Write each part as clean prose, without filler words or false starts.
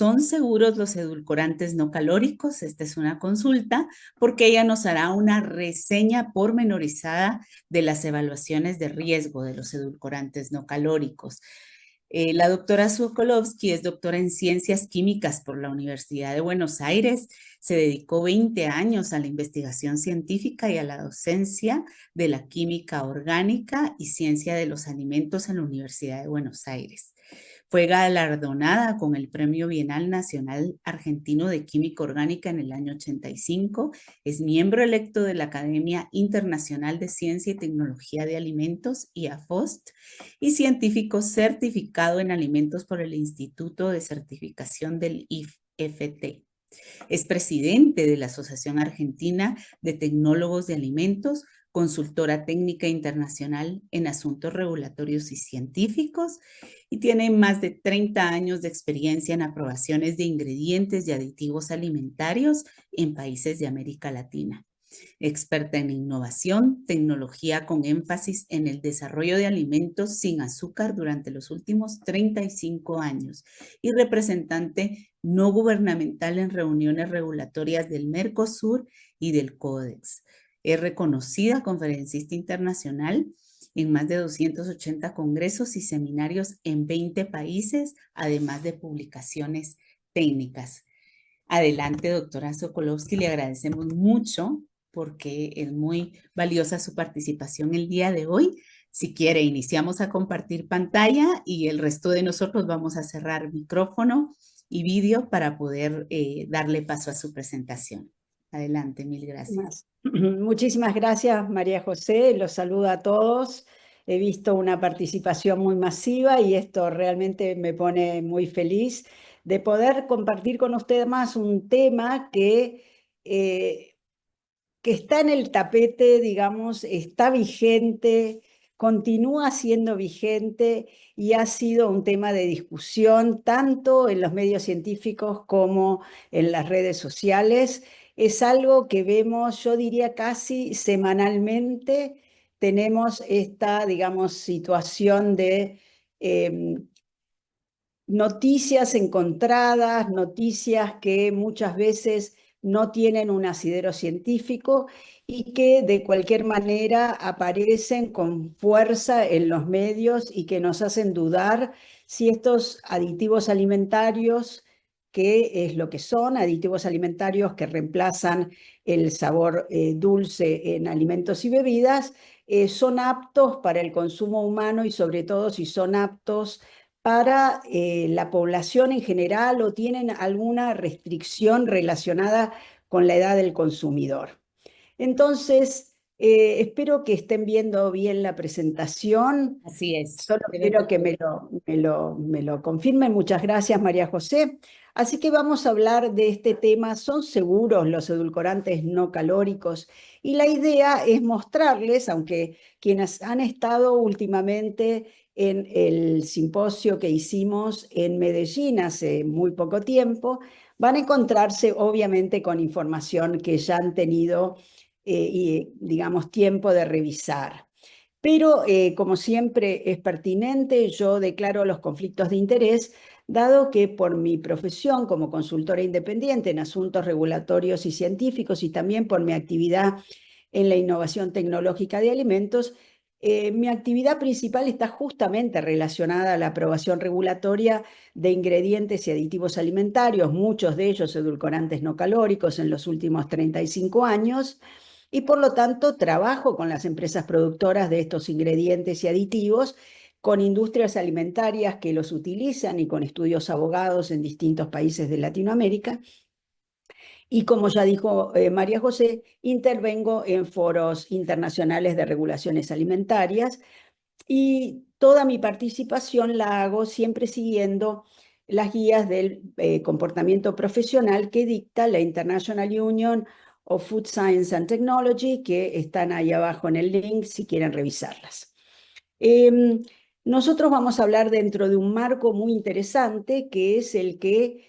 ¿Son seguros los edulcorantes no calóricos? Esta es una consulta porque ella nos hará una reseña pormenorizada de las evaluaciones de riesgo de los edulcorantes no calóricos. La doctora Sokolovsky es doctora en Ciencias Químicas por la Universidad de Buenos Aires. Se dedicó 20 años a la investigación científica y a la docencia de la química orgánica y ciencia de los alimentos en la Universidad de Buenos Aires. Fue galardonada con el Premio Bienal Nacional Argentino de Química Orgánica en el año 85. Es miembro electo de la Academia Internacional de Ciencia y Tecnología de Alimentos, IAFOST, y científico certificado en alimentos por el Instituto de Certificación del IFT. Es presidente de la Asociación Argentina de Tecnólogos de Alimentos, consultora técnica internacional en asuntos regulatorios y científicos, y tiene más de 30 años de experiencia en aprobaciones de ingredientes y aditivos alimentarios en países de América Latina. Experta en innovación, tecnología con énfasis en el desarrollo de alimentos sin azúcar durante los últimos 35 años y representante no gubernamental en reuniones regulatorias del Mercosur y del Codex. Es reconocida conferencista internacional en más de 280 congresos y seminarios en 20 países, además de publicaciones técnicas. Adelante, doctora Sokolovsky, le agradecemos mucho porque es muy valiosa su participación el día de hoy. Si quiere, iniciamos a compartir pantalla y el resto de nosotros vamos a cerrar micrófono y vídeo para poder darle paso a su presentación. Adelante, mil gracias. Muchísimas gracias, María José. Los saludo a todos. He visto una participación muy masiva y esto realmente me pone muy feliz de poder compartir con ustedes más un tema que está en el tapete, digamos, está vigente, continúa siendo vigente y ha sido un tema de discusión tanto en los medios científicos como en las redes sociales. Es algo que vemos, yo diría casi semanalmente, tenemos esta, digamos, situación de noticias encontradas, noticias que muchas veces no tienen un asidero científico y que de cualquier manera aparecen con fuerza en los medios y que nos hacen dudar si estos aditivos alimentarios, que es lo que son, aditivos alimentarios que reemplazan el sabor dulce en alimentos y bebidas, son aptos para el consumo humano y sobre todo si son aptos para la población en general o tienen alguna restricción relacionada con la edad del consumidor. Entonces, espero que estén viendo bien la presentación. Así es. Solo quiero que me lo confirmen. Muchas gracias, María José. Así que vamos a hablar de este tema. ¿Son seguros los edulcorantes no calóricos? Y la idea es mostrarles, aunque quienes han estado últimamente en el simposio que hicimos en Medellín hace muy poco tiempo, van a encontrarse obviamente con información que ya han tenido digamos, tiempo de revisar. Pero, como siempre es pertinente, yo declaro los conflictos de interés, dado que por mi profesión como consultora independiente en asuntos regulatorios y científicos y también por mi actividad en la innovación tecnológica de alimentos, mi actividad principal está justamente relacionada a la aprobación regulatoria de ingredientes y aditivos alimentarios, muchos de ellos edulcorantes no calóricos en los últimos 35 años, y por lo tanto trabajo con las empresas productoras de estos ingredientes y aditivos, con industrias alimentarias que los utilizan y con estudios abogados en distintos países de Latinoamérica. Y como ya dijo María José, intervengo en foros internacionales de regulaciones alimentarias y toda mi participación la hago siempre siguiendo las guías del comportamiento profesional que dicta la International Union of Food Science and Technology, que están ahí abajo en el link si quieren revisarlas. Nosotros vamos a hablar dentro de un marco muy interesante, que es el que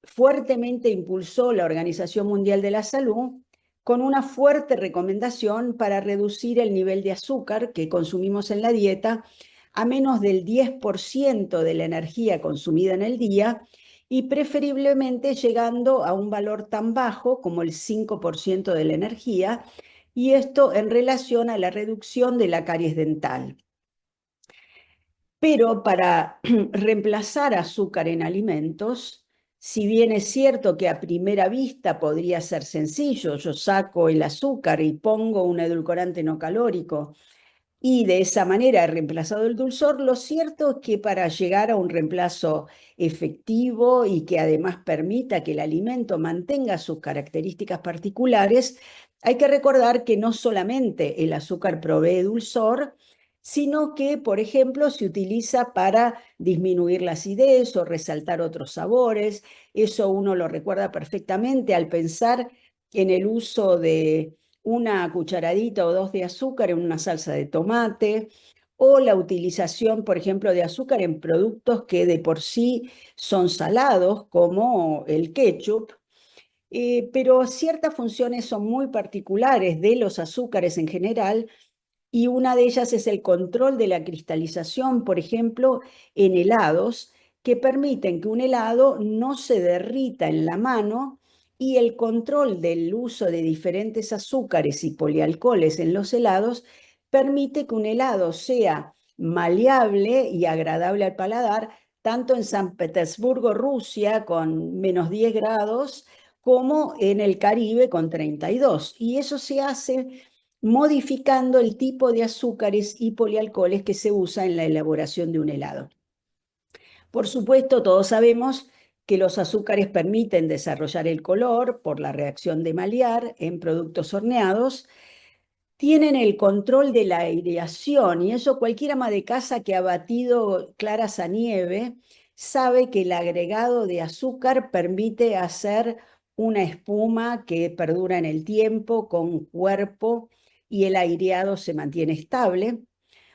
fuertemente impulsó la Organización Mundial de la Salud, con una fuerte recomendación para reducir el nivel de azúcar que consumimos en la dieta a menos del 10% de la energía consumida en el día y preferiblemente llegando a un valor tan bajo como el 5% de la energía, y esto en relación a la reducción de la caries dental. Pero para reemplazar azúcar en alimentos, si bien es cierto que a primera vista podría ser sencillo, yo saco el azúcar y pongo un edulcorante no calórico, y de esa manera he reemplazado el dulzor, lo cierto es que para llegar a un reemplazo efectivo y que además permita que el alimento mantenga sus características particulares, hay que recordar que no solamente el azúcar provee dulzor, sino que, por ejemplo, se utiliza para disminuir la acidez o resaltar otros sabores. Eso uno lo recuerda perfectamente al pensar en el uso de una cucharadita o dos de azúcar en una salsa de tomate, o la utilización, por ejemplo, de azúcar en productos que de por sí son salados, como el ketchup. Pero ciertas funciones son muy particulares de los azúcares en general, y una de ellas es el control de la cristalización, por ejemplo, en helados, que permiten que un helado no se derrita en la mano, y el control del uso de diferentes azúcares y polialcoholes en los helados permite que un helado sea maleable y agradable al paladar, tanto en San Petersburgo, Rusia, con -10 grados, como en el Caribe con 32. Y eso se hace modificando el tipo de azúcares y polialcoholes que se usa en la elaboración de un helado. Por supuesto, todos sabemos que los azúcares permiten desarrollar el color por la reacción de Maillard en productos horneados, tienen el control de la aireación, y eso cualquier ama de casa que ha batido claras a nieve sabe que el agregado de azúcar permite hacer una espuma que perdura en el tiempo, con cuerpo, y el aireado se mantiene estable.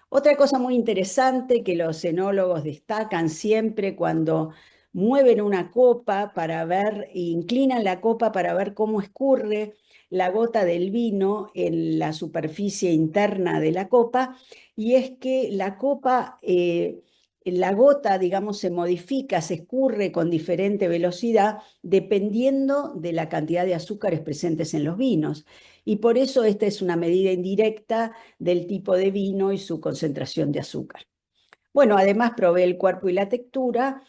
Otra cosa muy interesante que los enólogos destacan siempre cuando mueven una copa para ver, inclinan la copa para ver cómo escurre la gota del vino en la superficie interna de la copa, y es que la copa, la gota, digamos, se modifica, se escurre con diferente velocidad dependiendo de la cantidad de azúcares presentes en los vinos. Y por eso esta es una medida indirecta del tipo de vino y su concentración de azúcar. Bueno, además provee el cuerpo y la textura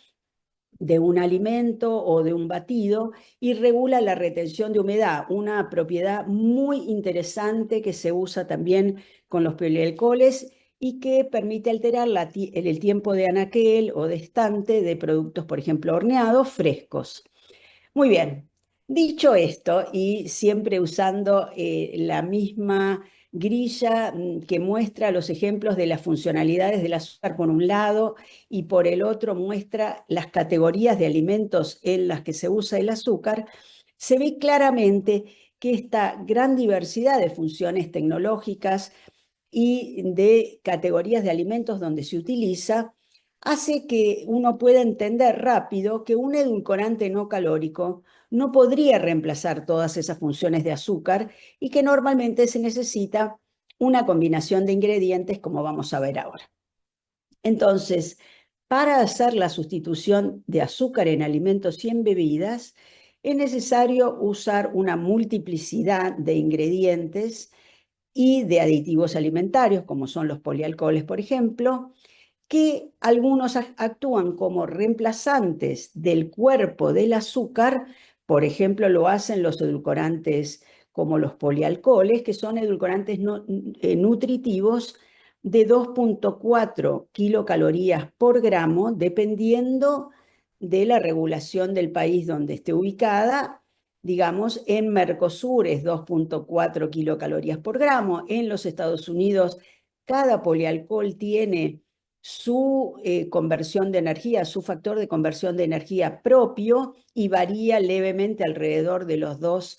de un alimento o de un batido, y regula la retención de humedad, una propiedad muy interesante que se usa también con los polialcoholes y que permite alterar el tiempo de anaquel o de estante de productos, por ejemplo, horneados frescos. Muy bien, dicho esto, y siempre usando la misma grilla que muestra los ejemplos de las funcionalidades del azúcar por un lado, y por el otro muestra las categorías de alimentos en las que se usa el azúcar, se ve claramente que esta gran diversidad de funciones tecnológicas y de categorías de alimentos donde se utiliza hace que uno pueda entender rápido que un edulcorante no calórico no podría reemplazar todas esas funciones de azúcar, y que normalmente se necesita una combinación de ingredientes, como vamos a ver ahora. Entonces, para hacer la sustitución de azúcar en alimentos y en bebidas, es necesario usar una multiplicidad de ingredientes y de aditivos alimentarios, como son los polialcoholes, por ejemplo, que algunos actúan como reemplazantes del cuerpo del azúcar. Por ejemplo, lo hacen los edulcorantes como los polialcoholes, que son edulcorantes nutritivos de 2,4 kilocalorías por gramo, dependiendo de la regulación del país donde esté ubicada. Digamos, en Mercosur es 2,4 kilocalorías por gramo. En los Estados Unidos, cada polialcohol tiene su conversión de energía, su factor de conversión de energía propio, y varía levemente alrededor de las 2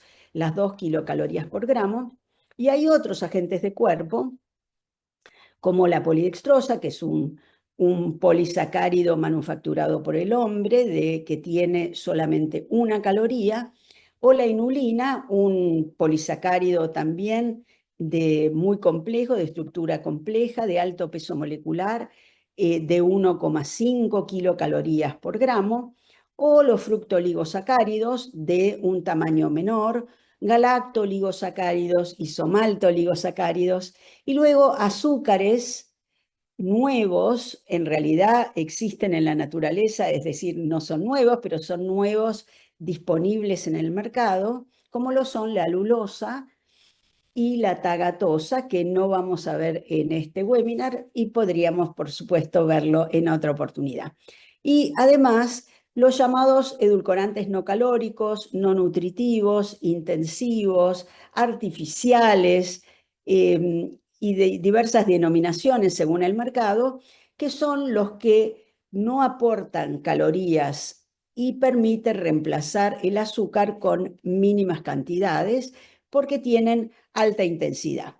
kilocalorías por gramo. Y hay otros agentes de cuerpo, como la polidextrosa, que es un polisacárido manufacturado por el hombre, que tiene solamente una caloría, o la inulina, un polisacárido también muy complejo, de estructura compleja, de alto peso molecular, de 1,5 kilocalorías por gramo, o los fructooligosacáridos de un tamaño menor, galactoligosacáridos, isomaltoligosacáridos, y luego azúcares nuevos, en realidad existen en la naturaleza, es decir, no son nuevos, pero son nuevos disponibles en el mercado, como lo son la alulosa y la tagatosa, que no vamos a ver en este webinar y podríamos, por supuesto, verlo en otra oportunidad. Y además, los llamados edulcorantes no calóricos, no nutritivos, intensivos, artificiales y de diversas denominaciones según el mercado, que son los que no aportan calorías y permiten reemplazar el azúcar con mínimas cantidades porque tienen alta intensidad.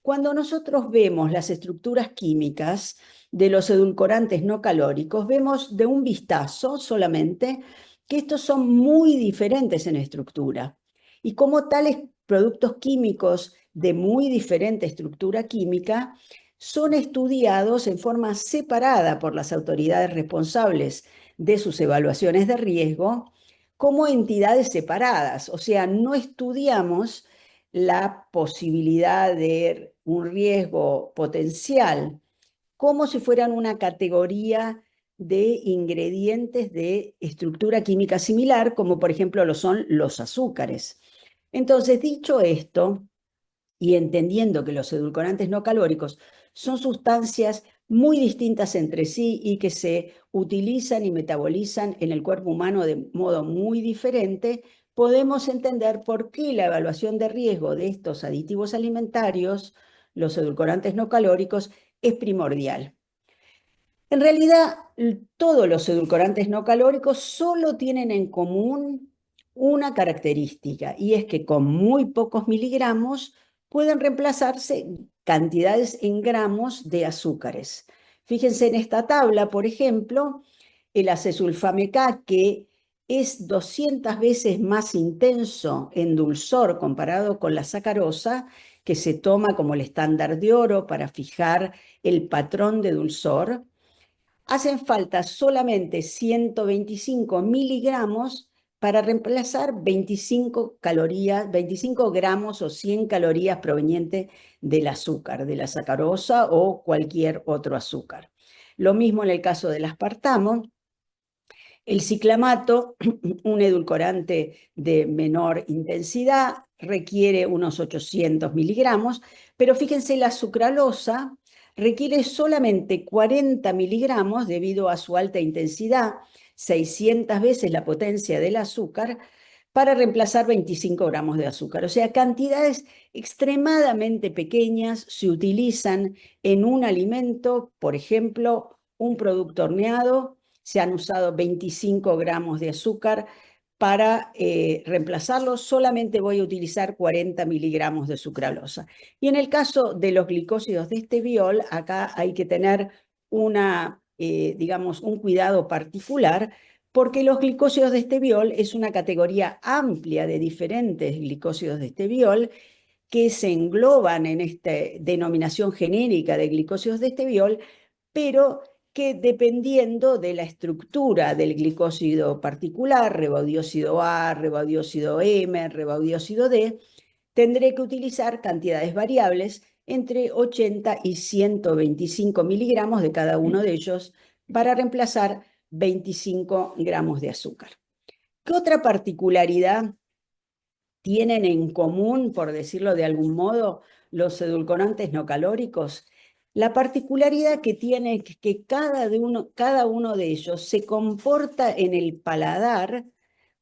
Cuando nosotros vemos las estructuras químicas de los edulcorantes no calóricos, vemos de un vistazo solamente que estos son muy diferentes en estructura. Y como tales productos químicos de muy diferente estructura química son estudiados en forma separada por las autoridades responsables de sus evaluaciones de riesgo como entidades separadas. O sea, no estudiamos la posibilidad de un riesgo potencial, como si fueran una categoría de ingredientes de estructura química similar, como por ejemplo lo son los azúcares. Entonces, dicho esto, y entendiendo que los edulcorantes no calóricos son sustancias muy distintas entre sí y que se utilizan y metabolizan en el cuerpo humano de modo muy diferente, podemos entender por qué la evaluación de riesgo de estos aditivos alimentarios, los edulcorantes no calóricos, es primordial. En realidad, todos los edulcorantes no calóricos solo tienen en común una característica, y es que con muy pocos miligramos pueden reemplazarse cantidades en gramos de azúcares. Fíjense en esta tabla, por ejemplo, el acesulfame K, que es 200 veces más intenso en dulzor comparado con la sacarosa, que se toma como el estándar de oro para fijar el patrón de dulzor. Hacen falta solamente 125 miligramos para reemplazar 25 calorías, 25 gramos o 100 calorías provenientes del azúcar, de la sacarosa o cualquier otro azúcar. Lo mismo en el caso del aspartamo. El ciclamato, un edulcorante de menor intensidad, requiere unos 800 miligramos, pero fíjense, la sucralosa requiere solamente 40 miligramos debido a su alta intensidad, 600 veces la potencia del azúcar, para reemplazar 25 gramos de azúcar. O sea, cantidades extremadamente pequeñas se utilizan en un alimento, por ejemplo, un producto horneado. Se han usado 25 gramos de azúcar para reemplazarlo. Solamente voy a utilizar 40 miligramos de sucralosa. Y en el caso de los glicósidos de esteviol, acá hay que tener digamos, un cuidado particular, porque los glicósidos de esteviol es una categoría amplia de diferentes glicósidos de esteviol que se engloban en esta denominación genérica de glicósidos de esteviol, pero que dependiendo de la estructura del glicósido particular, ribodióxido A, ribodióxido M, ribodióxido D, tendré que utilizar cantidades variables entre 80 y 125 miligramos de cada uno de ellos para reemplazar 25 gramos de azúcar. ¿Qué otra particularidad tienen en común, por decirlo de algún modo, los edulcorantes no calóricos? La particularidad que tiene es que cada uno de ellos se comporta en el paladar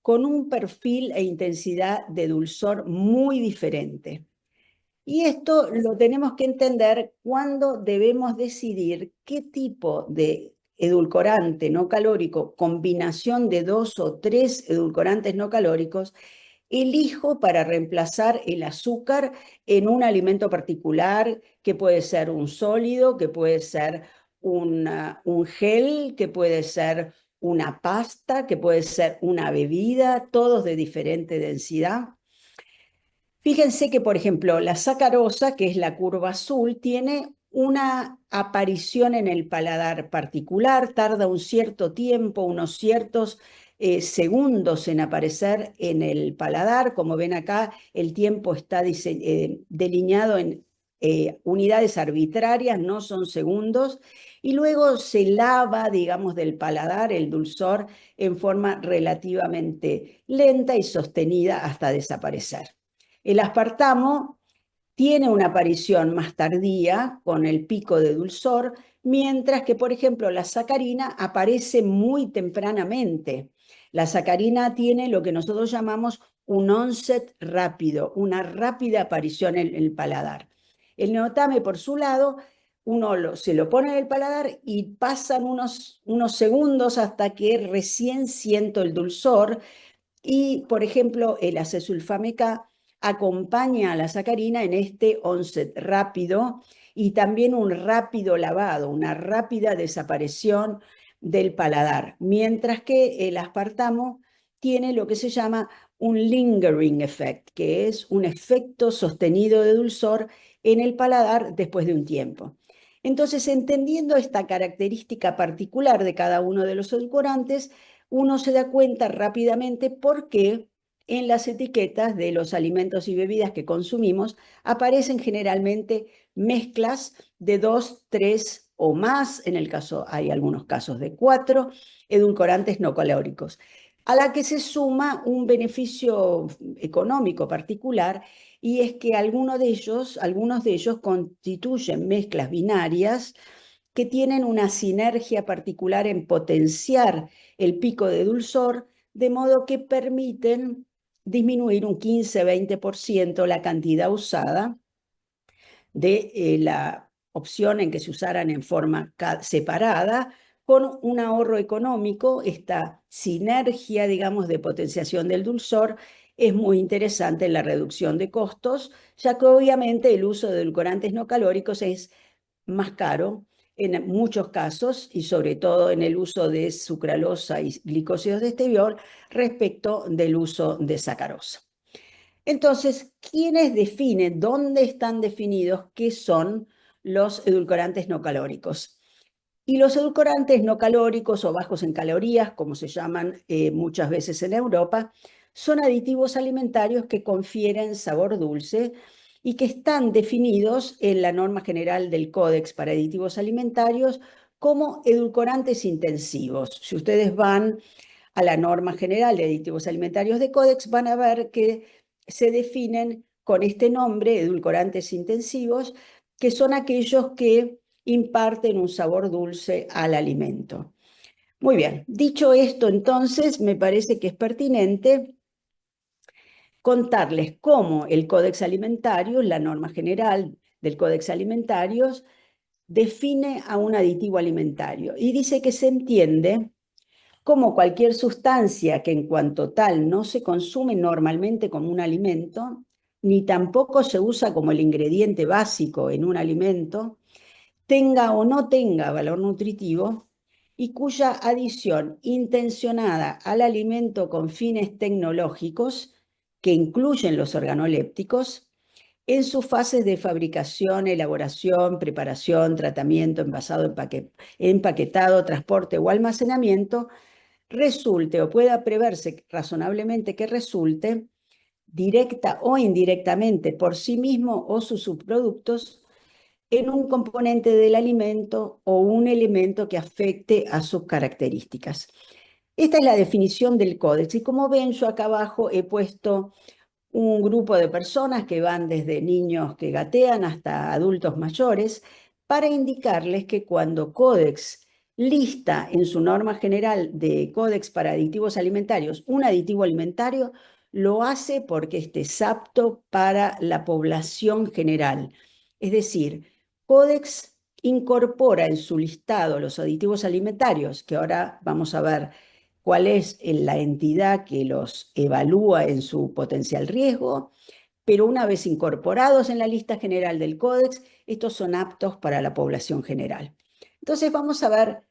con un perfil e intensidad de dulzor muy diferente. Y esto lo tenemos que entender cuando debemos decidir qué tipo de edulcorante no calórico, combinación de 2 o 3 edulcorantes no calóricos, elijo para reemplazar el azúcar en un alimento particular, que puede ser un sólido, que puede ser un gel, que puede ser una pasta, que puede ser una bebida, todos de diferente densidad. Fíjense que, por ejemplo, la sacarosa, que es la curva azul, tiene una aparición en el paladar particular, tarda un cierto tiempo, unos ciertos segundos en aparecer en el paladar. Como ven acá, el tiempo está delineado en unidades arbitrarias, no son segundos, y luego se lava, digamos, del paladar el dulzor en forma relativamente lenta y sostenida hasta desaparecer. El aspartamo tiene una aparición más tardía con el pico de dulzor, mientras que, por ejemplo, la sacarina aparece muy tempranamente. La sacarina tiene lo que nosotros llamamos un onset rápido, una rápida aparición en el paladar. El neotame, por su lado, se lo pone en el paladar y pasan unos segundos hasta que recién siento el dulzor. Y, por ejemplo, el acesulfame K acompaña a la sacarina en este onset rápido y también un rápido lavado, una rápida desaparición del paladar, mientras que el aspartamo tiene lo que se llama un lingering effect, que es un efecto sostenido de dulzor en el paladar después de un tiempo. Entonces, entendiendo esta característica particular de cada uno de los edulcorantes, uno se da cuenta rápidamente por qué en las etiquetas de los alimentos y bebidas que consumimos aparecen generalmente mezclas de 2, 3 o más, hay algunos casos de 4 edulcorantes no calóricos, a la que se suma un beneficio económico particular, y es que algunos de ellos constituyen mezclas binarias que tienen una sinergia particular en potenciar el pico de dulzor, de modo que permiten disminuir un 15-20% la cantidad usada de la opción en que se usaran en forma separada, con un ahorro económico. Esta sinergia, digamos, de potenciación del dulzor es muy interesante en la reducción de costos, ya que obviamente el uso de edulcorantes no calóricos es más caro en muchos casos, y sobre todo en el uso de sucralosa y glicósidos de esteviol respecto del uso de sacarosa. Entonces, ¿quiénes definen, dónde están definidos qué son los edulcorantes no calóricos? Y los edulcorantes no calóricos o bajos en calorías, como se llaman muchas veces en Europa, son aditivos alimentarios que confieren sabor dulce y que están definidos en la norma general del Códex para Aditivos Alimentarios como edulcorantes intensivos. Si ustedes van a la norma general de aditivos alimentarios de Códex, van a ver que se definen con este nombre, edulcorantes intensivos, que son aquellos que imparten un sabor dulce al alimento. Muy bien, dicho esto, entonces me parece que es pertinente contarles cómo el Códex Alimentario, la norma general del Códex Alimentarios, define a un aditivo alimentario y dice que se entiende como cualquier sustancia que en cuanto tal no se consume normalmente como un alimento, ni tampoco se usa como el ingrediente básico en un alimento, tenga o no tenga valor nutritivo, y cuya adición intencionada al alimento con fines tecnológicos, que incluyen los organolépticos, en sus fases de fabricación, elaboración, preparación, tratamiento, envasado, empaquetado, transporte o almacenamiento, resulte o pueda preverse razonablemente que resulte, directa o indirectamente por sí mismo o sus subproductos, en un componente del alimento o un elemento que afecte a sus características. Esta es la definición del códex, y como ven, yo acá abajo he puesto un grupo de personas que van desde niños que gatean hasta adultos mayores, para indicarles que cuando Codex lista en su norma general de Codex para aditivos alimentarios un aditivo alimentario, lo hace porque este es apto para la población general. Es decir, Codex incorpora en su listado los aditivos alimentarios, que ahora vamos a ver cuál es la entidad que los evalúa en su potencial riesgo, pero una vez incorporados en la lista general del Códex, estos son aptos para la población general. Entonces vamos a ver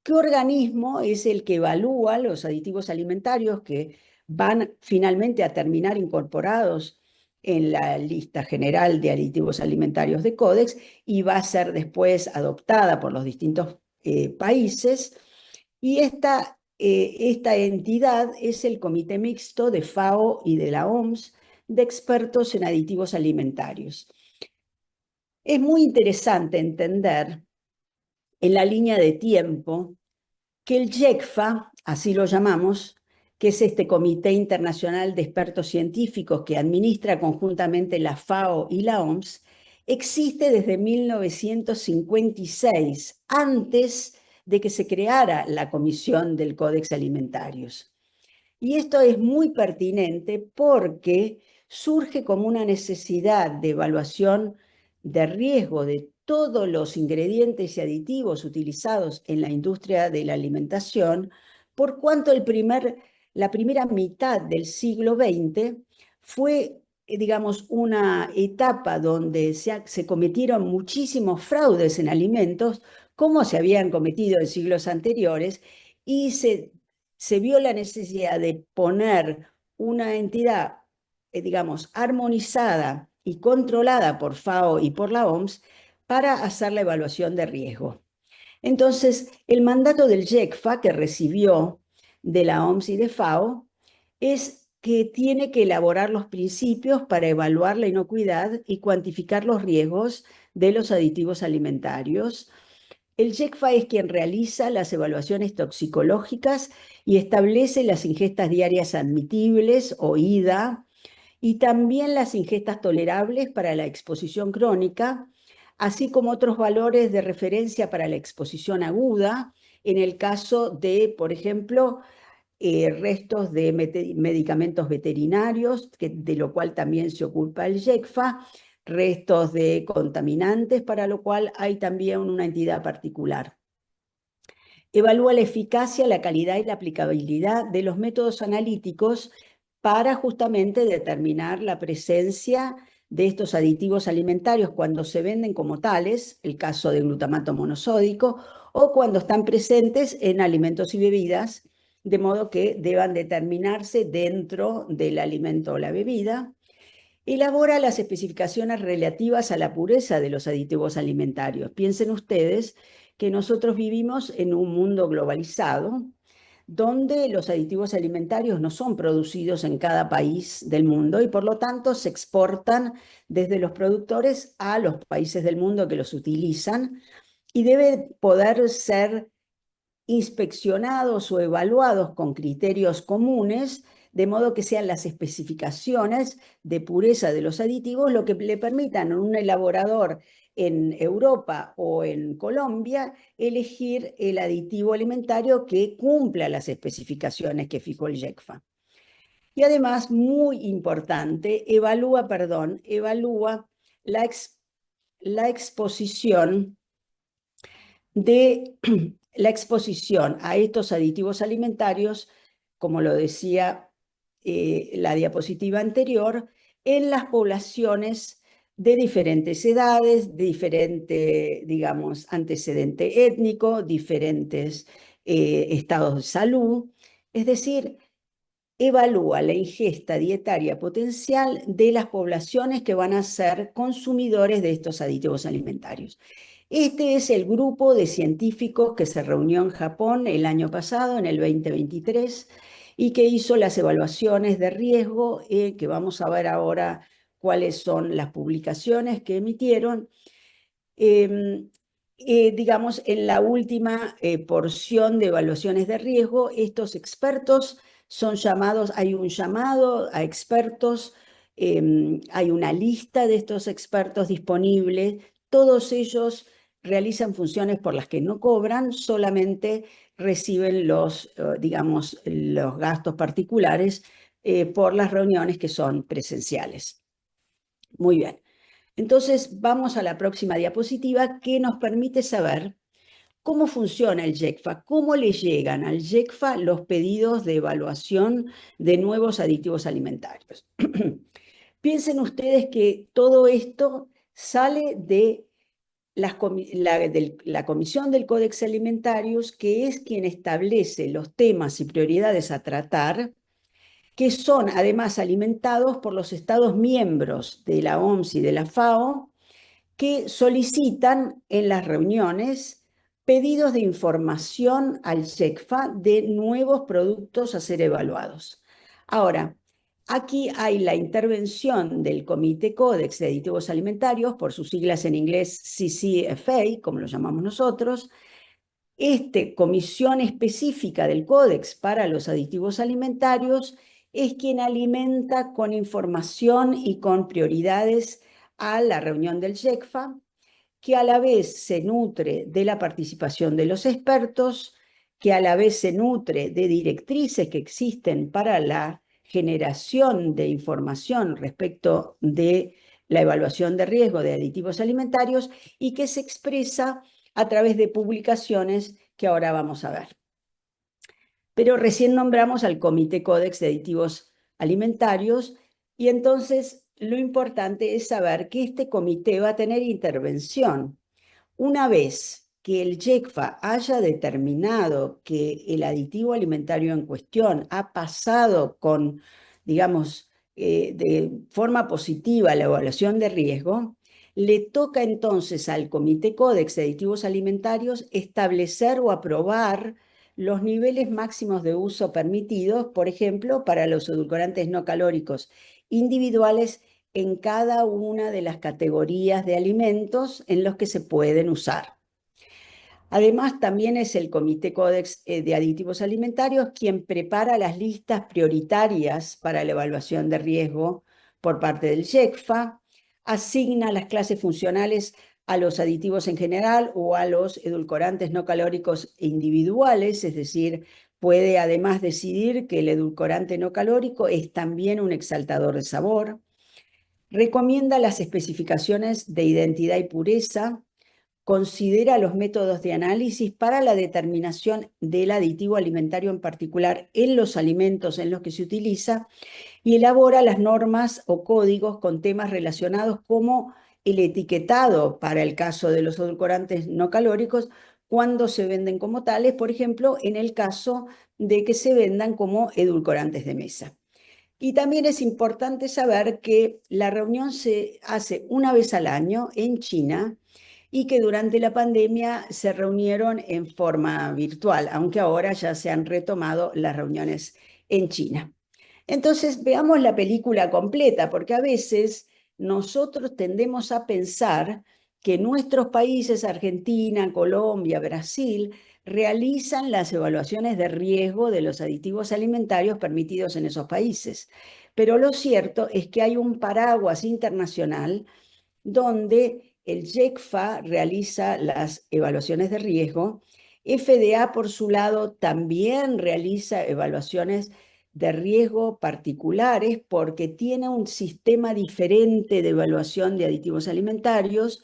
qué organismo es el que evalúa los aditivos alimentarios que van finalmente a terminar incorporados en la lista general de aditivos alimentarios de Códex, y va a ser después adoptada por los distintos países. Y esta esta entidad es el Comité Mixto de FAO y de la OMS de expertos en aditivos alimentarios. Es muy interesante entender en la línea de tiempo que el JECFA, así lo llamamos, que es este Comité Internacional de Expertos Científicos que administra conjuntamente la FAO y la OMS, existe desde 1956, antes de que se creara la Comisión del Códex Alimentarios. Y esto es muy pertinente porque surge como una necesidad de evaluación de riesgo de todos los ingredientes y aditivos utilizados en la industria de la alimentación, por cuanto la primera mitad del siglo XX fue, digamos, una etapa donde se cometieron muchísimos fraudes en alimentos, como se habían cometido en siglos anteriores, y se vio la necesidad de poner una entidad, digamos, armonizada y controlada por FAO y por la OMS para hacer la evaluación de riesgo. Entonces, el mandato del JECFA que recibió de la OMS y de FAO es que tiene que elaborar los principios para evaluar la inocuidad y cuantificar los riesgos de los aditivos alimentarios. El JECFA es quien realiza las evaluaciones toxicológicas y establece las ingestas diarias admitibles o IDA y también las ingestas tolerables para la exposición crónica, así como otros valores de referencia para la exposición aguda, en el caso de, por ejemplo, restos de medicamentos veterinarios, de lo cual también se ocupa el JECFA, restos de contaminantes, para lo cual hay también una entidad particular. Evalúa la eficacia, la calidad y la aplicabilidad de los métodos analíticos para justamente determinar la presencia de estos aditivos alimentarios cuando se venden como tales, el caso de glutamato monosódico, o cuando están presentes en alimentos y bebidas, de modo que deban determinarse dentro del alimento o la bebida. Elabora las especificaciones relativas a la pureza de los aditivos alimentarios. Piensen ustedes que nosotros vivimos en un mundo globalizado, donde los aditivos alimentarios no son producidos en cada país del mundo y por lo tanto se exportan desde los productores a los países del mundo que los utilizan y debe poder ser inspeccionados o evaluados con criterios comunes, de modo que sean las especificaciones de pureza de los aditivos lo que le permitan a un elaborador en Europa o en Colombia elegir el aditivo alimentario que cumpla las especificaciones que fijó el JECFA. Y además, muy importante, evalúa la exposición de la exposición a estos aditivos alimentarios, como lo decía la diapositiva anterior, en las poblaciones de diferentes edades, de diferente, digamos, antecedente étnico, diferentes estados de salud. Es decir, evalúa la ingesta dietaria potencial de las poblaciones que van a ser consumidores de estos aditivos alimentarios. Este es el grupo de científicos que se reunió en Japón el año pasado, en el 2023, y que hizo las evaluaciones de riesgo, que vamos a ver ahora cuáles son las publicaciones que emitieron. Digamos, en la última porción de evaluaciones de riesgo, estos expertos son llamados, hay un llamado a expertos, hay una lista de estos expertos disponibles, todos ellos realizan funciones por las que no cobran, solamente reciben los, digamos, los gastos particulares por las reuniones que son presenciales. Muy bien. Entonces, vamos a la próxima diapositiva que nos permite saber cómo funciona el JECFA, cómo le llegan al JECFA los pedidos de evaluación de nuevos aditivos alimentarios. Piensen ustedes que todo esto sale de la Comisión del Códex Alimentarios, que es quien establece los temas y prioridades a tratar, que son además alimentados por los Estados miembros de la OMS y de la FAO, que solicitan en las reuniones pedidos de información al JECFA de nuevos productos a ser evaluados. Ahora, aquí hay la intervención del Comité Códex de Aditivos Alimentarios, por sus siglas en inglés CCFA, como lo llamamos nosotros. Comisión específica del Códex para los aditivos alimentarios es quien alimenta con información y con prioridades a la reunión del JECFA, que a la vez se nutre de la participación de los expertos, que a la vez se nutre de directrices que existen para la generación de información respecto de la evaluación de riesgo de aditivos alimentarios y que se expresa a través de publicaciones que ahora vamos a ver. Pero recién nombramos al Comité Códex de Aditivos Alimentarios y entonces lo importante es saber que este comité va a tener intervención. Una vez que el JECFA haya determinado que el aditivo alimentario en cuestión ha pasado con, digamos, de forma positiva la evaluación de riesgo, le toca entonces al Comité Códex de Aditivos Alimentarios establecer o aprobar los niveles máximos de uso permitidos, por ejemplo, para los edulcorantes no calóricos individuales en cada una de las categorías de alimentos en los que se pueden usar. Además, también es el Comité Códex de Aditivos Alimentarios quien prepara las listas prioritarias para la evaluación de riesgo por parte del JECFA, asigna las clases funcionales a los aditivos en general o a los edulcorantes no calóricos individuales, es decir, puede además decidir que el edulcorante no calórico es también un exaltador de sabor. Recomienda las especificaciones de identidad y pureza, considera los métodos de análisis para la determinación del aditivo alimentario en particular en los alimentos en los que se utiliza y elabora las normas o códigos con temas relacionados como el etiquetado para el caso de los edulcorantes no calóricos cuando se venden como tales, por ejemplo, en el caso de que se vendan como edulcorantes de mesa. Y también es importante saber que la reunión se hace una vez al año en China y que durante la pandemia se reunieron en forma virtual, aunque ahora ya se han retomado las reuniones en China. Entonces, veamos la película completa, porque a veces nosotros tendemos a pensar que nuestros países, Argentina, Colombia, Brasil, realizan las evaluaciones de riesgo de los aditivos alimentarios permitidos en esos países. Pero lo cierto es que hay un paraguas internacional donde el JECFA realiza las evaluaciones de riesgo. FDA, por su lado, también realiza evaluaciones de riesgo particulares porque tiene un sistema diferente de evaluación de aditivos alimentarios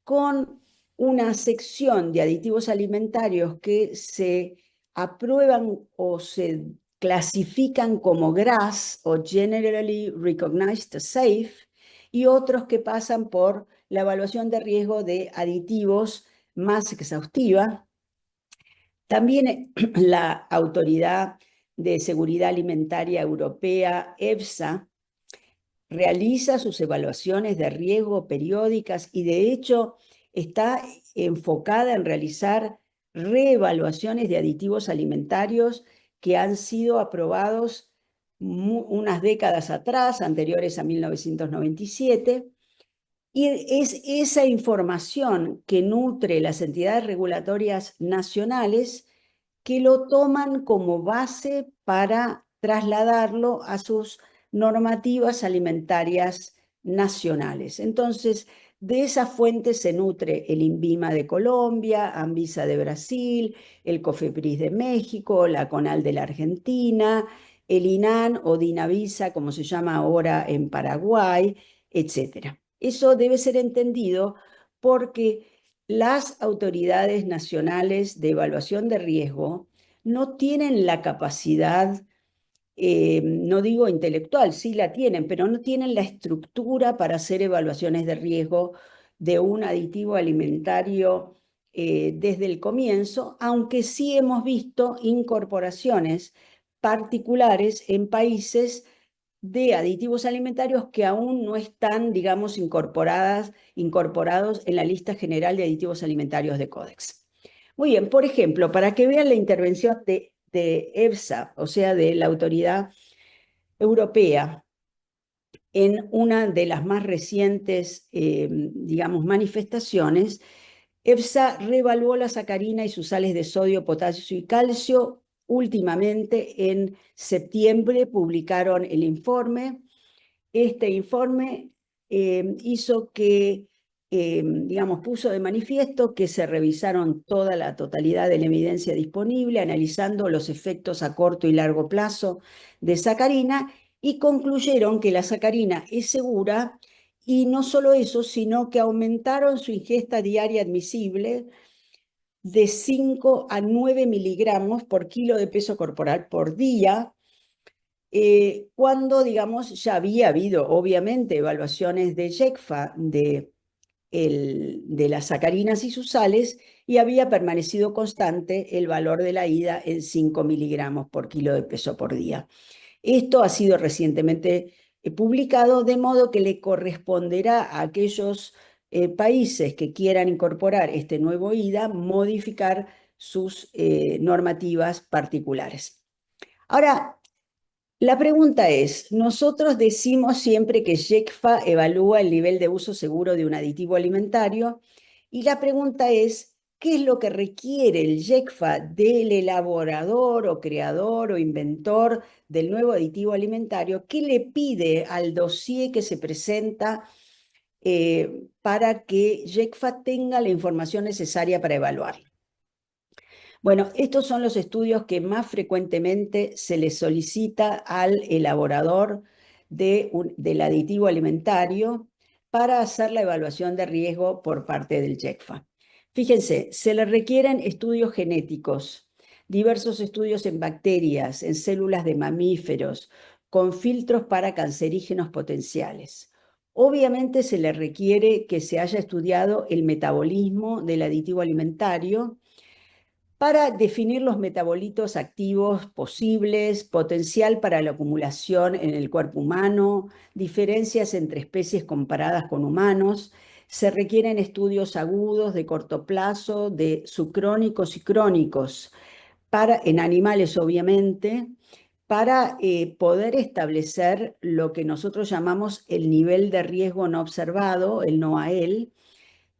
con una sección de aditivos alimentarios que se aprueban o se clasifican como GRAS o Generally Recognized Safe y otros que pasan por la evaluación de riesgo de aditivos más exhaustiva. También la Autoridad de Seguridad Alimentaria Europea, EFSA, realiza sus evaluaciones de riesgo periódicas y de hecho está enfocada en realizar reevaluaciones de aditivos alimentarios que han sido aprobados unas décadas atrás, anteriores a 1997, y es esa información que nutre las entidades regulatorias nacionales que lo toman como base para trasladarlo a sus normativas alimentarias nacionales. Entonces, de esa fuente se nutre el INVIMA de Colombia, ANVISA de Brasil, el COFEPRIS de México, la CONAL de la Argentina, el INAN o DINAVISA, como se llama ahora en Paraguay, etc. Eso debe ser entendido porque las autoridades nacionales de evaluación de riesgo no tienen la capacidad, no digo intelectual, sí la tienen, pero no tienen la estructura para hacer evaluaciones de riesgo de un aditivo alimentario desde el comienzo, aunque sí hemos visto incorporaciones particulares en países de aditivos alimentarios que aún no están, digamos, incorporados en la lista general de aditivos alimentarios de Codex. Muy bien, por ejemplo, para que vean la intervención de EFSA, o sea, de la Autoridad Europea, en una de las más recientes, digamos, manifestaciones, EFSA reevaluó la sacarina y sus sales de sodio, potasio y calcio. Últimamente, en septiembre, publicaron el informe. Este informe hizo que, digamos, puso de manifiesto que se revisaron toda la totalidad de la evidencia disponible, analizando los efectos a corto y largo plazo de sacarina, y concluyeron que la sacarina es segura, y no solo eso, sino que aumentaron su ingesta diaria admisible de 5 a 9 miligramos por kilo de peso corporal por día, cuando, digamos, ya había habido, obviamente, evaluaciones de JECFA de las sacarinas y sus sales, y había permanecido constante el valor de la ida en 5 miligramos por kilo de peso por día. Esto ha sido recientemente publicado, de modo que le corresponderá a aquellos países que quieran incorporar este nuevo IDA modificar sus normativas particulares. Ahora, la pregunta es, nosotros decimos siempre que JECFA evalúa el nivel de uso seguro de un aditivo alimentario, y la pregunta es, ¿qué es lo que requiere el JECFA del elaborador o creador o inventor del nuevo aditivo alimentario? ¿Qué le pide al dossier que se presenta para que JECFA tenga la información necesaria para evaluarlo? Bueno, estos son los estudios que más frecuentemente se le solicita al elaborador del aditivo alimentario para hacer la evaluación de riesgo por parte del JECFA. Fíjense, se le requieren estudios genéticos, diversos estudios en bacterias, en células de mamíferos, con filtros para cancerígenos potenciales. Obviamente se le requiere que se haya estudiado el metabolismo del aditivo alimentario para definir los metabolitos activos posibles, potencial para la acumulación en el cuerpo humano, diferencias entre especies comparadas con humanos. Se requieren estudios agudos de corto plazo, de subcrónicos y crónicos, en animales obviamente, para poder establecer lo que nosotros llamamos el nivel de riesgo no observado, el NOAEL,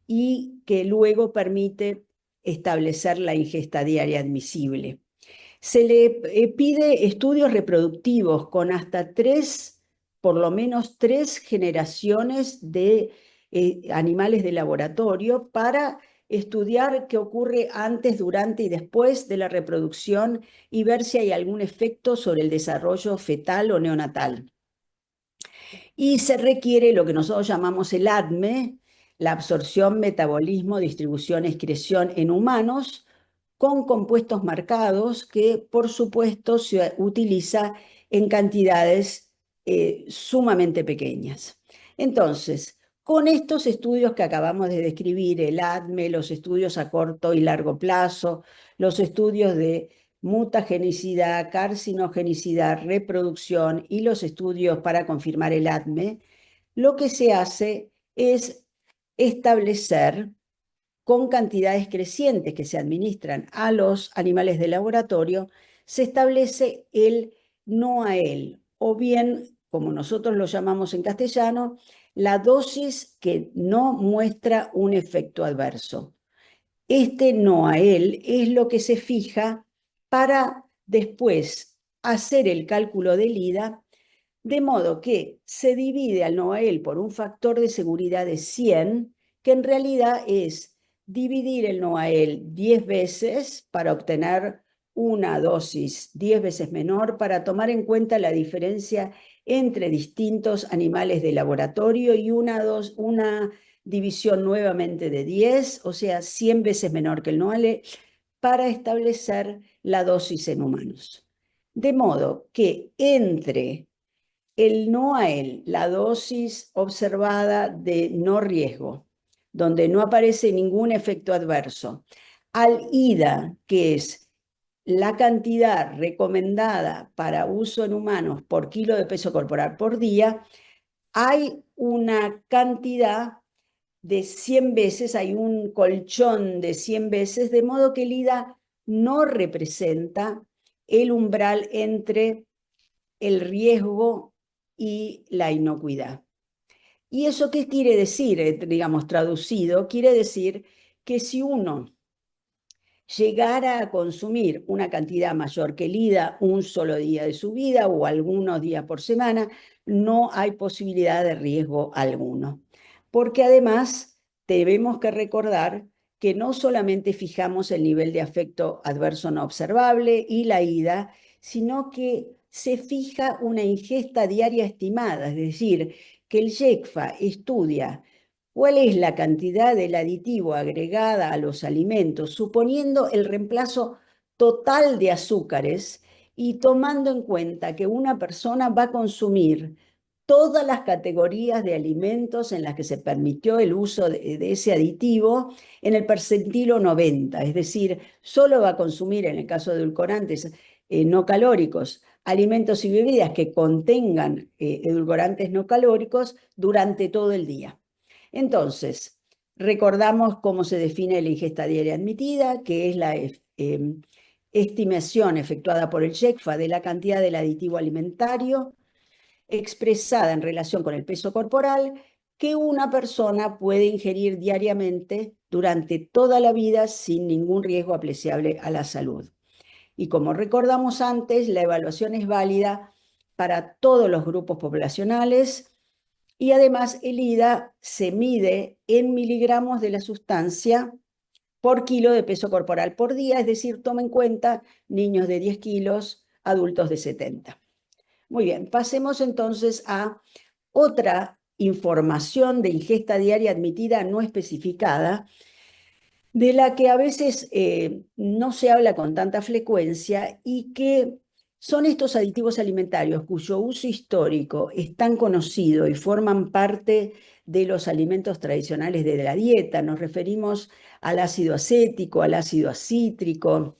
y que luego permite establecer la ingesta diaria admisible. Se le pide estudios reproductivos con hasta por lo menos tres generaciones de animales de laboratorio, para estudiar qué ocurre antes, durante y después de la reproducción, y ver si hay algún efecto sobre el desarrollo fetal o neonatal. Y se requiere lo que nosotros llamamos el ADME, la absorción, metabolismo, distribución, excreción en humanos, con compuestos marcados que, por supuesto, se utiliza en cantidades sumamente pequeñas. Entonces, con estos estudios que acabamos de describir, el ADME, los estudios a corto y largo plazo, los estudios de mutagenicidad, carcinogenicidad, reproducción y los estudios para confirmar el ADME, lo que se hace es establecer, con cantidades crecientes que se administran a los animales de laboratorio, se establece el NOAEL, o bien, como nosotros lo llamamos en castellano, la dosis que no muestra un efecto adverso. Este NOAEL es lo que se fija para después hacer el cálculo del IDA, de modo que se divide al NOAEL por un factor de seguridad de 100, que en realidad es dividir el NOAEL 10 veces para obtener una dosis 10 veces menor, para tomar en cuenta la diferencia entre distintos animales de laboratorio, y una división nuevamente de 10, o sea, 100 veces menor que el NOAEL, para establecer la dosis en humanos. De modo que entre el NOAEL, la dosis observada de no riesgo, donde no aparece ningún efecto adverso, al IDA, que es la cantidad recomendada para uso en humanos por kilo de peso corporal por día, hay una cantidad de 100 veces, hay un colchón de 100 veces, de modo que el IDA no representa el umbral entre el riesgo y la inocuidad. ¿Y eso qué quiere decir? Digamos, traducido, quiere decir que si uno llegara a consumir una cantidad mayor que el IDA un solo día de su vida o algunos días por semana, no hay posibilidad de riesgo alguno. Porque además debemos que recordar que no solamente fijamos el nivel de afecto adverso no observable y la IDA, sino que se fija una ingesta diaria estimada, es decir, que el YECFA estudia cuál es la cantidad del aditivo agregada a los alimentos, suponiendo el reemplazo total de azúcares y tomando en cuenta que una persona va a consumir todas las categorías de alimentos en las que se permitió el uso de ese aditivo en el percentilo 90, es decir, solo va a consumir, en el caso de edulcorantes no calóricos, alimentos y bebidas que contengan edulcorantes no calóricos durante todo el día. Entonces, recordamos cómo se define la ingesta diaria admitida, que es la estimación efectuada por el YECFA de la cantidad del aditivo alimentario expresada en relación con el peso corporal que una persona puede ingerir diariamente durante toda la vida sin ningún riesgo apreciable a la salud. Y como recordamos antes, la evaluación es válida para todos los grupos poblacionales y además el IDA se mide en miligramos de la sustancia por kilo de peso corporal por día, es decir, toma en cuenta niños de 10 kilos, adultos de 70. Muy bien, pasemos entonces a otra información de ingesta diaria admitida no especificada, de la que a veces no se habla con tanta frecuencia y que son estos aditivos alimentarios cuyo uso histórico es tan conocido y forman parte de los alimentos tradicionales de la dieta. Nos referimos al ácido acético, al ácido acítrico,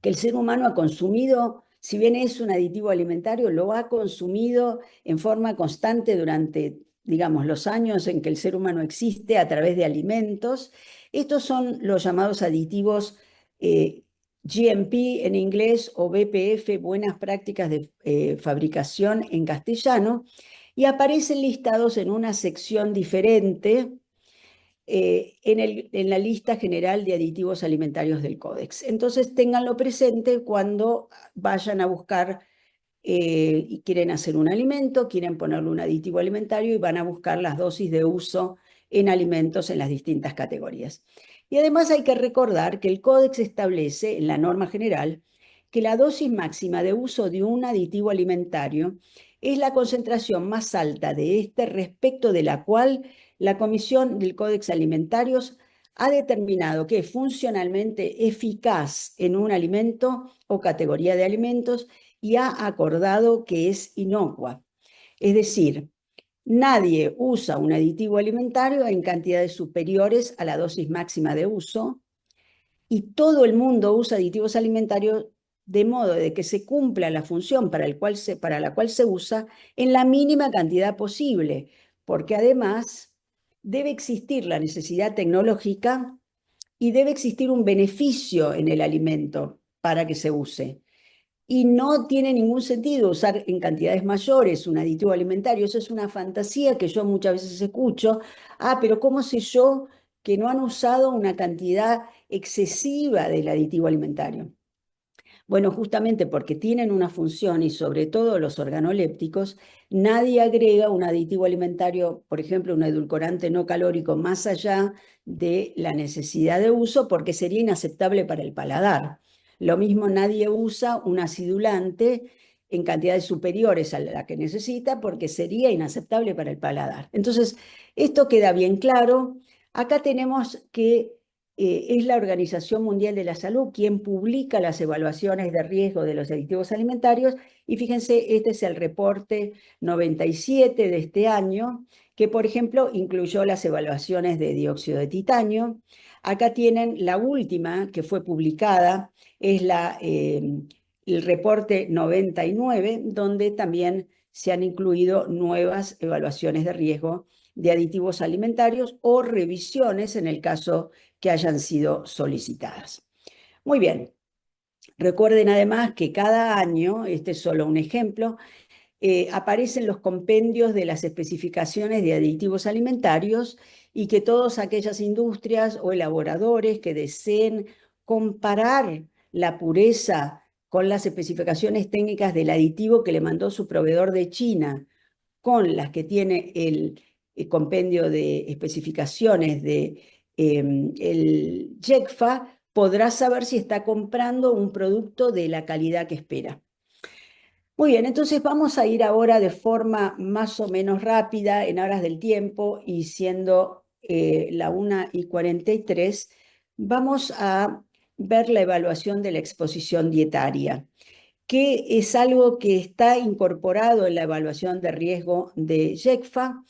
que el ser humano ha consumido, si bien es un aditivo alimentario, lo ha consumido en forma constante durante, digamos, los años en que el ser humano existe a través de alimentos. Estos son los llamados aditivos GMP en inglés o BPF, buenas prácticas de fabricación en castellano, y aparecen listados en una sección diferente en la lista general de aditivos alimentarios del Códex. Entonces, ténganlo presente cuando vayan a buscar y quieren hacer un alimento, quieren ponerle un aditivo alimentario y van a buscar las dosis de uso en alimentos en las distintas categorías. Y además hay que recordar que el Códex establece en la norma general que la dosis máxima de uso de un aditivo alimentario es la concentración más alta de este respecto de la cual la Comisión del Códex Alimentarios ha determinado que es funcionalmente eficaz en un alimento o categoría de alimentos y ha acordado que es inocua. Es decir, nadie usa un aditivo alimentario en cantidades superiores a la dosis máxima de uso y todo el mundo usa aditivos alimentarios de modo de que se cumpla la función para la cual se usa en la mínima cantidad posible, porque además debe existir la necesidad tecnológica y debe existir un beneficio en el alimento para que se use. Y no tiene ningún sentido usar en cantidades mayores un aditivo alimentario. Eso es una fantasía que yo muchas veces escucho. Pero ¿cómo sé yo que no han usado una cantidad excesiva del aditivo alimentario? Bueno, justamente porque tienen una función y sobre todo los organolépticos, nadie agrega un aditivo alimentario, por ejemplo, un edulcorante no calórico, más allá de la necesidad de uso porque sería inaceptable para el paladar. Lo mismo nadie usa un acidulante en cantidades superiores a la que necesita porque sería inaceptable para el paladar. Entonces, esto queda bien claro. Acá tenemos que es la Organización Mundial de la Salud quien publica las evaluaciones de riesgo de los aditivos alimentarios y fíjense, este es el reporte 97 de este año, que por ejemplo incluyó las evaluaciones de dióxido de titanio. Acá tienen la última que fue publicada, es el reporte 99, donde también se han incluido nuevas evaluaciones de riesgo de aditivos alimentarios o revisiones en el caso que hayan sido solicitadas. Muy bien. Recuerden además que cada año, este es solo un ejemplo, aparecen los compendios de las especificaciones de aditivos alimentarios y que todas aquellas industrias o elaboradores que deseen comparar la pureza con las especificaciones técnicas del aditivo que le mandó su proveedor de China con las que tiene el compendio de especificaciones de el JECFA, podrá saber si está comprando un producto de la calidad que espera. Muy bien, entonces vamos a ir ahora de forma más o menos rápida en horas del tiempo y siendo la 1:43, vamos a ver la evaluación de la exposición dietaria, que es algo que está incorporado en la evaluación de riesgo de JECFA.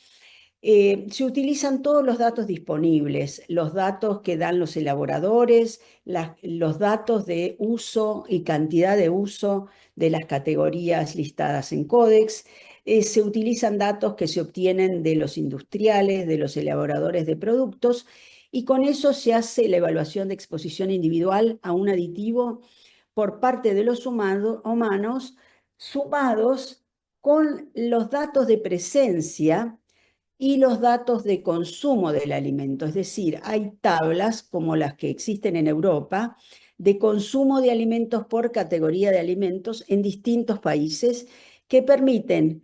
Se utilizan todos los datos disponibles, los datos que dan los elaboradores, los datos de uso y cantidad de uso de las categorías listadas en Codex. Se utilizan datos que se obtienen de los industriales, de los elaboradores de productos, y con eso se hace la evaluación de exposición individual a un aditivo por parte de los humanos, sumados con los datos de presencia y los datos de consumo del alimento. Es decir, hay tablas como las que existen en Europa de consumo de alimentos por categoría de alimentos en distintos países que permiten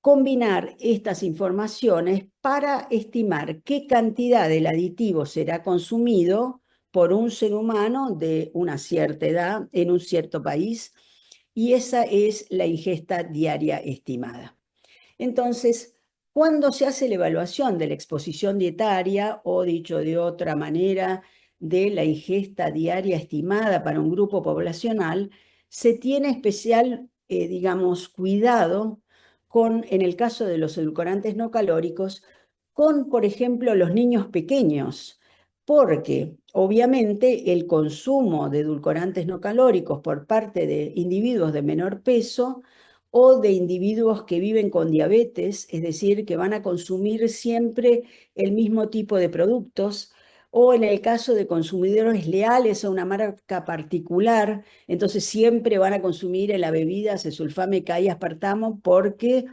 combinar estas informaciones para estimar qué cantidad del aditivo será consumido por un ser humano de una cierta edad en un cierto país, y esa es la ingesta diaria estimada. Entonces, cuando se hace la evaluación de la exposición dietaria, o dicho de otra manera, de la ingesta diaria estimada para un grupo poblacional, se tiene especial, digamos, cuidado con, en el caso de los edulcorantes no calóricos, con, por ejemplo, los niños pequeños, porque obviamente el consumo de edulcorantes no calóricos por parte de individuos de menor peso o de individuos que viven con diabetes, es decir, que van a consumir siempre el mismo tipo de productos, o en el caso de consumidores leales a una marca particular, entonces siempre van a consumir en la bebida cesulfame, K y aspartamo porque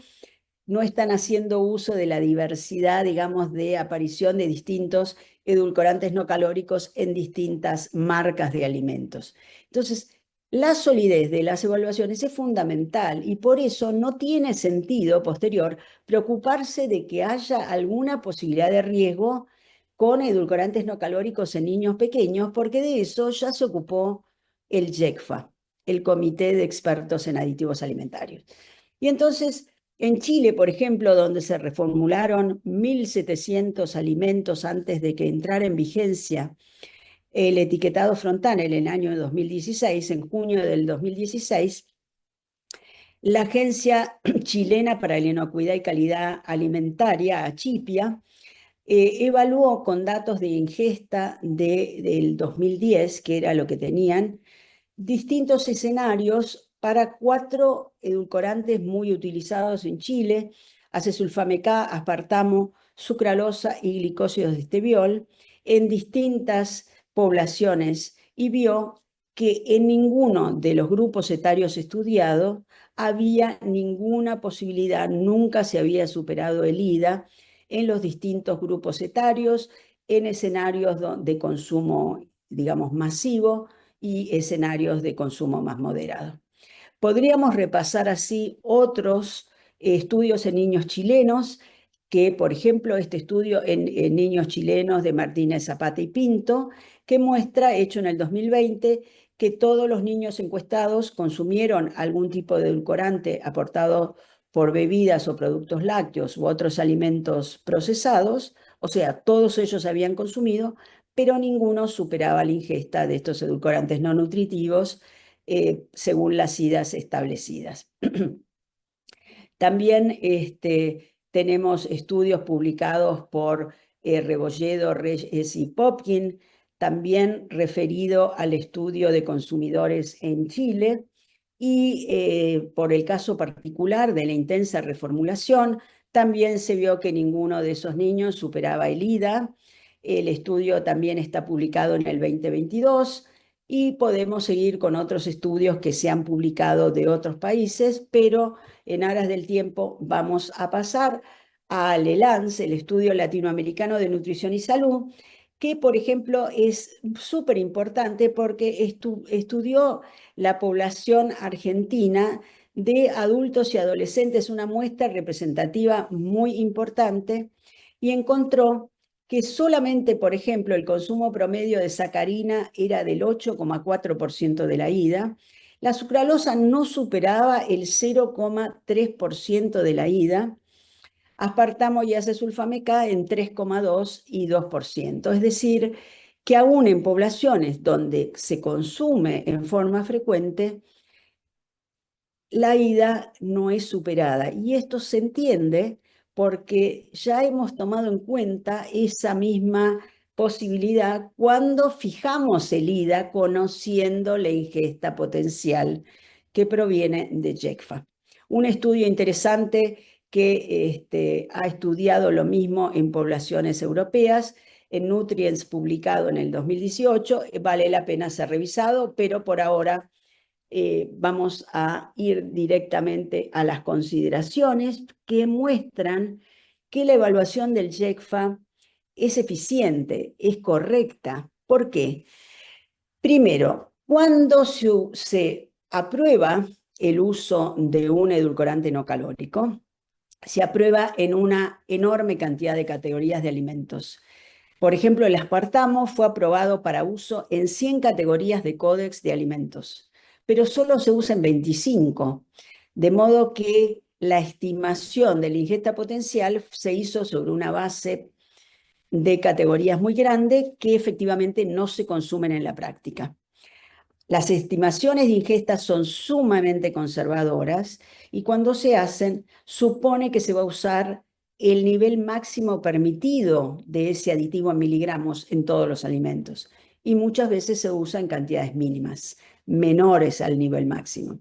no están haciendo uso de la diversidad, digamos, de aparición de distintos edulcorantes no calóricos en distintas marcas de alimentos. Entonces, la solidez de las evaluaciones es fundamental y por eso no tiene sentido posterior preocuparse de que haya alguna posibilidad de riesgo con edulcorantes no calóricos en niños pequeños, porque de eso ya se ocupó el JECFA, el Comité de Expertos en Aditivos Alimentarios. Y entonces, en Chile, por ejemplo, donde se reformularon 1.700 alimentos antes de que entrara en vigencia el etiquetado frontal en el año 2016, en junio del 2016, la Agencia Chilena para la Inocuidad y Calidad Alimentaria, ACHIPIA, evaluó con datos de ingesta del 2010, que era lo que tenían, distintos escenarios para 4 edulcorantes muy utilizados en Chile: acesulfame K, aspartamo, sucralosa y glicósidos de esteviol, en distintas poblaciones, y vio que en ninguno de los grupos etarios estudiados había ninguna posibilidad, nunca se había superado el IDA en los distintos grupos etarios, en escenarios de consumo, digamos, masivo, y escenarios de consumo más moderado. Podríamos repasar así otros estudios en niños chilenos, que por ejemplo este estudio en niños chilenos de Martínez, Zapata y Pinto, que muestra, hecho en el 2020, que todos los niños encuestados consumieron algún tipo de edulcorante aportado por bebidas o productos lácteos u otros alimentos procesados, o sea, todos ellos habían consumido, pero ninguno superaba la ingesta de estos edulcorantes no nutritivos según las IDAs establecidas. También tenemos estudios publicados por Rebolledo, Reyes y Popkin, también referido al estudio de consumidores en Chile, y por el caso particular de la intensa reformulación, También se vio que ninguno de esos niños superaba el IDA. El estudio también está publicado en el 2022 y podemos seguir con otros estudios que se han publicado de otros países, pero en aras del tiempo vamos a pasar al ELANS, el Estudio Latinoamericano de Nutrición y Salud, que por ejemplo es súper importante porque estudió la población argentina de adultos y adolescentes, una muestra representativa muy importante, y encontró que solamente, por ejemplo, el consumo promedio de sacarina era del 8,4% de la ida, la sucralosa no superaba el 0,3% de la ida, aspartamo y acesulfame K en 3,2 y 2%. Es decir, que aún en poblaciones donde se consume en forma frecuente, la ida no es superada. Y esto se entiende porque ya hemos tomado en cuenta esa misma posibilidad cuando fijamos el IDA conociendo la ingesta potencial que proviene de JECFA. Un estudio interesante que ha estudiado lo mismo en poblaciones europeas, en Nutrients, publicado en el 2018, vale la pena ser revisado, pero por ahora vamos a ir directamente a las consideraciones que muestran que la evaluación del JECFA es eficiente, es correcta. ¿Por qué? Primero, cuando se aprueba el uso de un edulcorante no calórico, se aprueba en una enorme cantidad de categorías de alimentos. Por ejemplo, el aspartamo fue aprobado para uso en 100 categorías de códex de alimentos, pero solo se usa en 25, de modo que la estimación de la ingesta potencial se hizo sobre una base de categorías muy grande que efectivamente no se consumen en la práctica. Las estimaciones de ingesta son sumamente conservadoras y cuando se hacen, supone que se va a usar el nivel máximo permitido de ese aditivo en miligramos en todos los alimentos. Y muchas veces se usa en cantidades mínimas, menores al nivel máximo.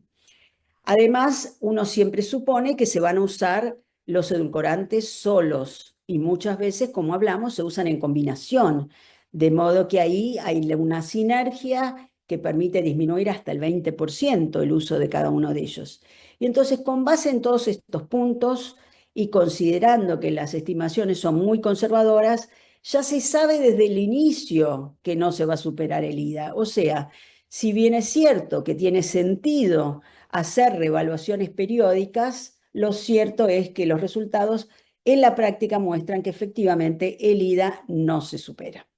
Además, uno siempre supone que se van a usar los edulcorantes solos y muchas veces, como hablamos, se usan en combinación, de modo que ahí hay una sinergia que permite disminuir hasta el 20% el uso de cada uno de ellos. Y entonces, con base en todos estos puntos y considerando que las estimaciones son muy conservadoras, ya se sabe desde el inicio que no se va a superar el IDA. O sea, si bien es cierto que tiene sentido hacer reevaluaciones periódicas, lo cierto es que los resultados en la práctica muestran que efectivamente el IDA no se supera.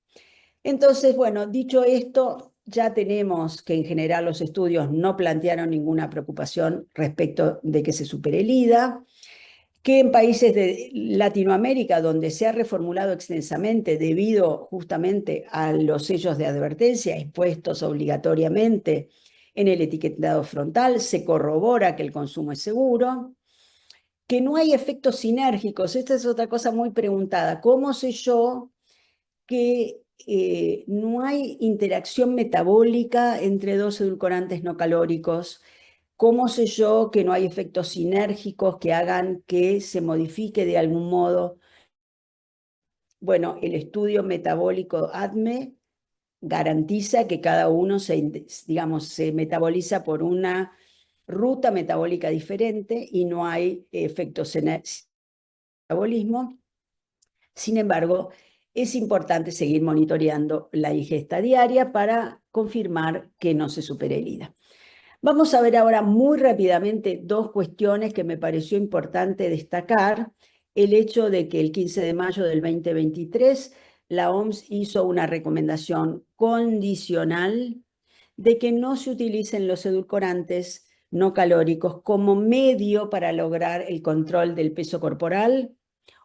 Entonces, bueno, dicho esto, ya tenemos que en general los estudios no plantearon ninguna preocupación respecto de que se supere el IDA, que en países de Latinoamérica, donde se ha reformulado extensamente debido justamente a los sellos de advertencia expuestos obligatoriamente en el etiquetado frontal, se corrobora que el consumo es seguro, que no hay efectos sinérgicos. Esta es otra cosa muy preguntada. ¿Cómo sé yo que no hay interacción metabólica entre dos edulcorantes no calóricos? ¿Cómo sé yo que no hay efectos sinérgicos que hagan que se modifique de algún modo? Bueno, el estudio metabólico ADME garantiza que cada uno se metaboliza por una ruta metabólica diferente y no hay efectos en metabolismo. Sin embargo, es importante seguir monitoreando la ingesta diaria para confirmar que no se supere el IDA. Vamos a ver ahora muy rápidamente dos cuestiones que me pareció importante destacar. El hecho de que el 15 de mayo del 2023 la OMS hizo una recomendación condicional de que no se utilicen los edulcorantes no calóricos como medio para lograr el control del peso corporal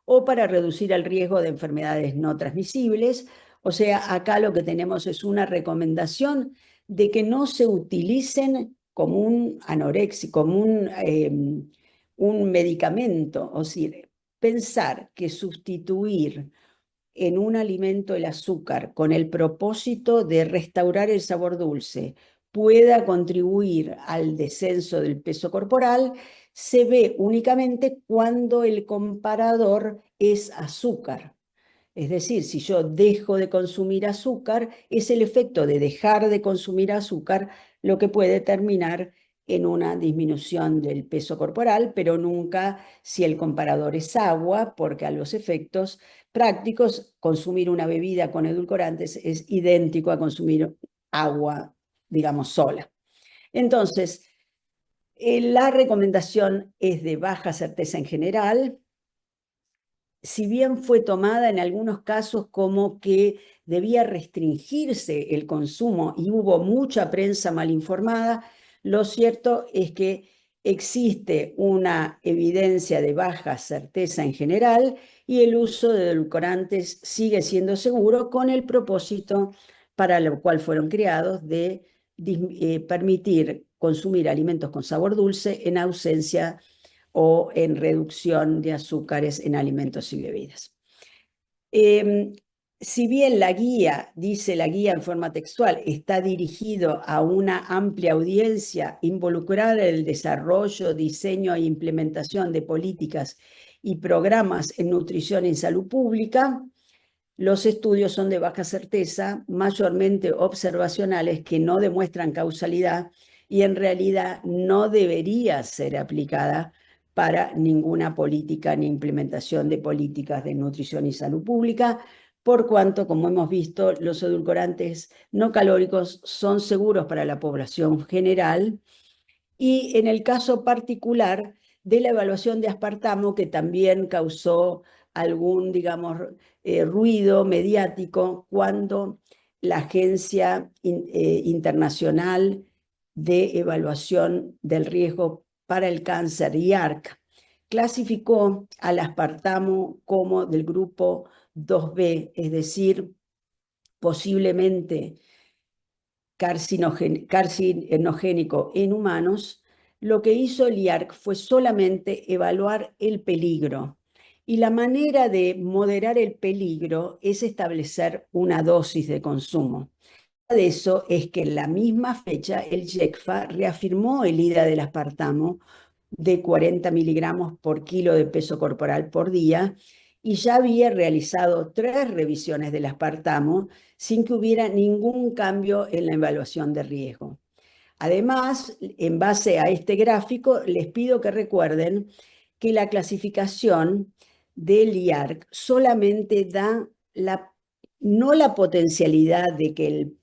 o para reducir el riesgo de enfermedades no transmisibles. O sea, acá lo que tenemos es una recomendación de que no se utilicen como un anoréxico, como un medicamento. O sea, pensar que sustituir en un alimento el azúcar con el propósito de restaurar el sabor dulce pueda contribuir al descenso del peso corporal se ve únicamente cuando el comparador es azúcar. Es decir, si yo dejo de consumir azúcar, es el efecto de dejar de consumir azúcar lo que puede terminar en una disminución del peso corporal, pero nunca si el comparador es agua, porque a los efectos prácticos consumir una bebida con edulcorantes es idéntico a consumir agua, digamos, sola. Entonces, la recomendación es de baja certeza en general, si bien fue tomada en algunos casos como que debía restringirse el consumo y hubo mucha prensa mal informada, lo cierto es que existe una evidencia de baja certeza en general y el uso de edulcorantes sigue siendo seguro con el propósito para lo cual fueron creados de permitir consumir alimentos con sabor dulce en ausencia o en reducción de azúcares en alimentos y bebidas. Si bien la guía, dice la guía en forma textual, está dirigido a una amplia audiencia involucrada en el desarrollo, diseño e implementación de políticas y programas en nutrición y salud pública, los estudios son de baja certeza, mayormente observacionales que no demuestran causalidad y en realidad no debería ser aplicada para ninguna política ni implementación de políticas de nutrición y salud pública, por cuanto, como hemos visto, los edulcorantes no calóricos son seguros para la población general y en el caso particular de la evaluación de aspartamo, que también causó algún, digamos, ruido mediático cuando la Agencia Internacional de Evaluación del Riesgo para el Cáncer, IARC, clasificó al aspartamo como del grupo 2B, es decir, posiblemente carcinogénico en humanos, lo que hizo el IARC fue solamente evaluar el peligro. Y la manera de moderar el peligro es establecer una dosis de consumo. De eso es que en la misma fecha el JECFA reafirmó el IDA del aspartamo de 40 miligramos por kilo de peso corporal por día y ya había realizado 3 revisiones del aspartamo sin que hubiera ningún cambio en la evaluación de riesgo. Además, en base a este gráfico, les pido que recuerden que la clasificación del IARC solamente da no la potencialidad de que el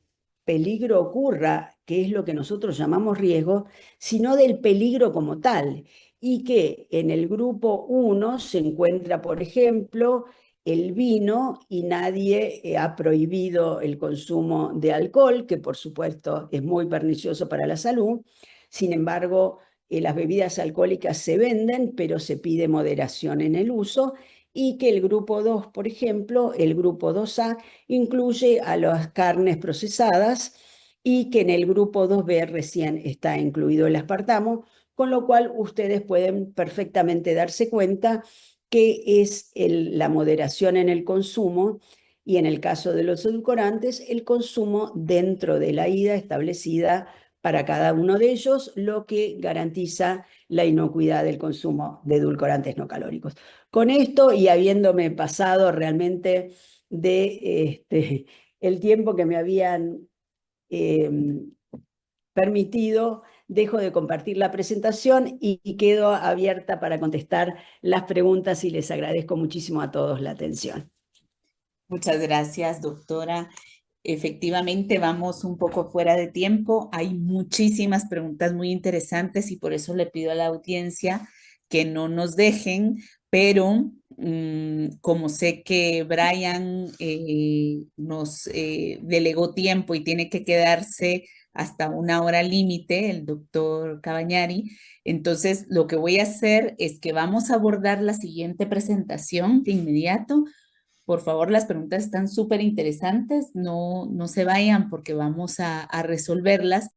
peligro ocurra, que es lo que nosotros llamamos riesgo, sino del peligro como tal. Y que en el grupo 1 se encuentra, por ejemplo, el vino y nadie ha prohibido el consumo de alcohol, que por supuesto es muy pernicioso para la salud. Sin embargo, las bebidas alcohólicas se venden, pero se pide moderación en el uso y que el grupo 2, por ejemplo, el grupo 2A, incluye a las carnes procesadas y que en el grupo 2B recién está incluido el aspartamo, con lo cual ustedes pueden perfectamente darse cuenta que es la moderación en el consumo y en el caso de los edulcorantes, el consumo dentro de la IDA establecida para cada uno de ellos, lo que garantiza la inocuidad del consumo de edulcorantes no calóricos. Con esto y habiéndome pasado realmente de el tiempo que me habían permitido, dejo de compartir la presentación y quedo abierta para contestar las preguntas y les agradezco muchísimo a todos la atención. Muchas gracias, doctora. Efectivamente, vamos un poco fuera de tiempo. Hay muchísimas preguntas muy interesantes y por eso le pido a la audiencia que no nos dejen, pero como sé que Brian nos delegó tiempo y tiene que quedarse hasta una hora límite, el doctor Cabañari, entonces lo que voy a hacer es que vamos a abordar la siguiente presentación de inmediato. Por favor, las preguntas están súper interesantes, no se vayan porque vamos a resolverlas.